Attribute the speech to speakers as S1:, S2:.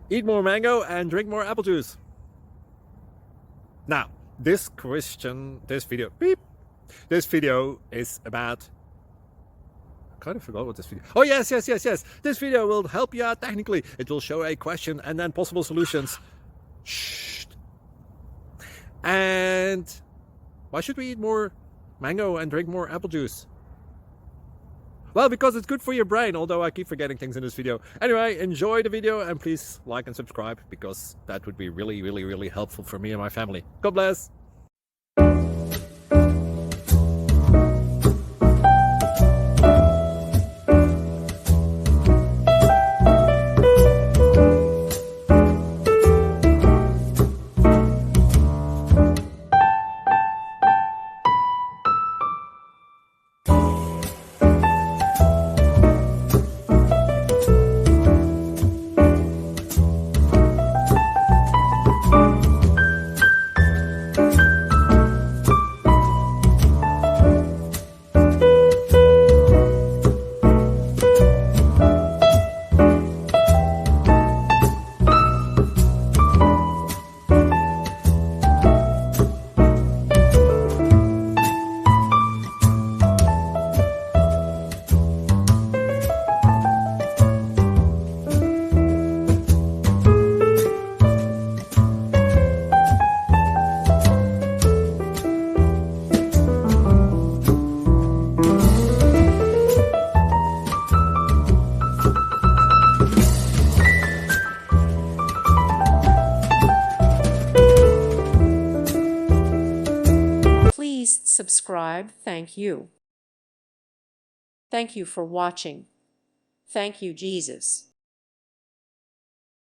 S1: Eat more mango and drink more apple juice. Now, this video is about, I kind of forgot what this video. Oh, yes. This video will help you out technically. It will show a question and then possible solutions. Shh. And why should we eat more mango and drink more apple juice? Well, because it's good for your brain, although I keep forgetting things in this video. Anyway, enjoy the video and please like and subscribe, because that would be really helpful for me and my family. God bless.
S2: Please subscribe. Thank you. Thank you for watching. Thank you, Jesus.